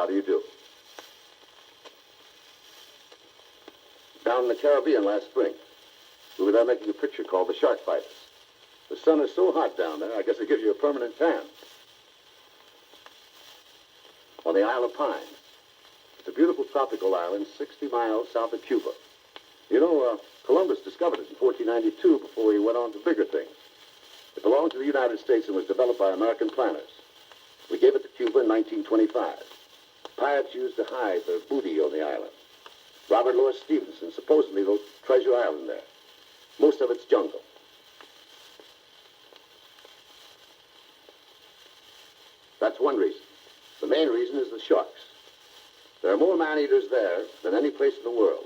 How do you do? Down in the Caribbean last spring. We were there making a picture called the Sharkfighters. The sun is so hot down there, I guess it gives you a permanent tan. On the Isle of Pines. It's a beautiful tropical island 60 miles south of Cuba. You know, Columbus discovered it in 1492 before he went on to bigger things. It belonged to the United States and was developed by American planners. We gave it to Cuba in 1925. Pirates used to hide their booty on the island. Robert Louis Stevenson supposedly wrote Treasure Island there. Most of it's jungle. That's one reason. The main reason is the sharks. There are more man-eaters there than any place in the world.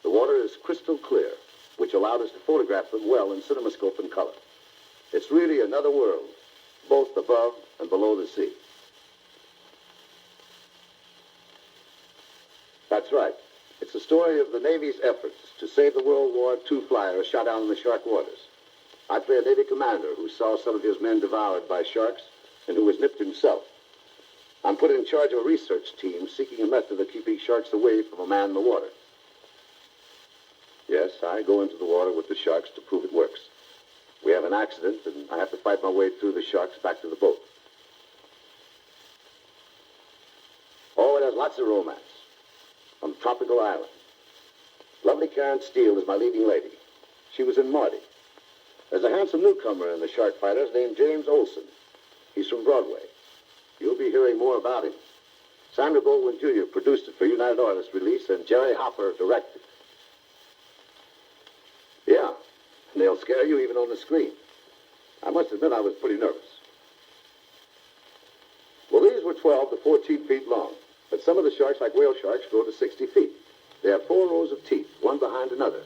The water is crystal clear, which allowed us to photograph them well in cinemascope and color. It's really another world, both above and below the sea. That's right. It's the story of the Navy's efforts to save the World War II flyer shot down in the shark waters. I play a Navy commander who saw some of his men devoured by sharks and who was nipped himself. I'm put in charge of a research team seeking a method of keeping sharks away from a man in the water. Yes, I go into the water with the sharks to prove it works. We have an accident, and I have to fight my way through the sharks back to the boat. Oh, it has lots of romance. On a tropical island. Lovely Karen Steele is my leading lady. She was in Marty. There's a handsome newcomer in the Sharkfighters named James Olson. He's from Broadway. You'll be hearing more about him. Samuel Goldwyn Jr. produced it for United Artists release, and Jerry Hopper directed. Yeah, and they'll scare you even on the screen. I must admit I was pretty nervous. Well, these were 12 to 14 feet long, but some of the sharks, like whale sharks, grow to 60 feet. They have 4 rows of teeth, one behind another.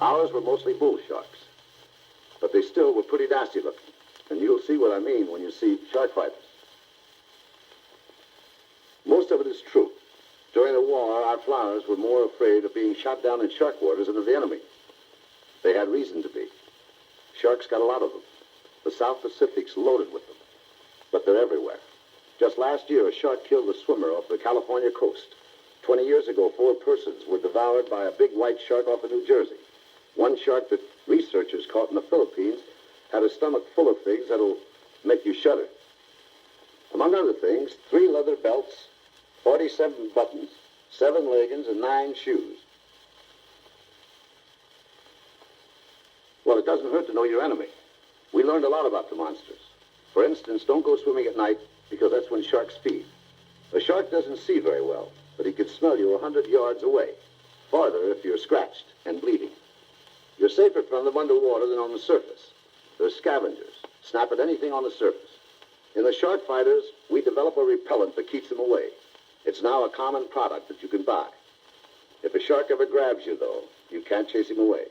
Ours were mostly bull sharks, but they still were pretty nasty looking, and you'll see what I mean when you see Sharkfighters. Most of it is true. During the war, our flyers were more afraid of being shot down in shark waters than of the enemy. They had reason to be. Sharks got a lot of them. The South Pacific's loaded with them. But they're everywhere. Just last year, a shark killed a swimmer off the California coast. 20 years ago, 4 persons were devoured by a big white shark off of New Jersey. One shark that researchers caught in the Philippines had a stomach full of things that'll make you shudder. Among other things, 3 leather belts, 47 buttons, 7 leggings, and 9 shoes. Well, it doesn't hurt to know your enemy. We learned a lot about the monsters. For instance, don't go swimming at night because that's when sharks feed. A shark doesn't see very well, but he can smell you 100 yards away, farther if you're scratched and bleeding. You're safer from them underwater than on the surface. They're scavengers, snap at anything on the surface. In the Sharkfighters, we develop a repellent that keeps them away. It's now a common product that you can buy. If a shark ever grabs you, though, you can't chase him away.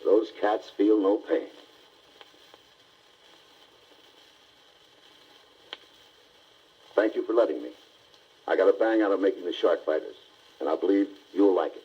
Those cats feel no pain. Thank you for letting me. I got a bang out of making the Sharkfighters, and I believe you'll like it.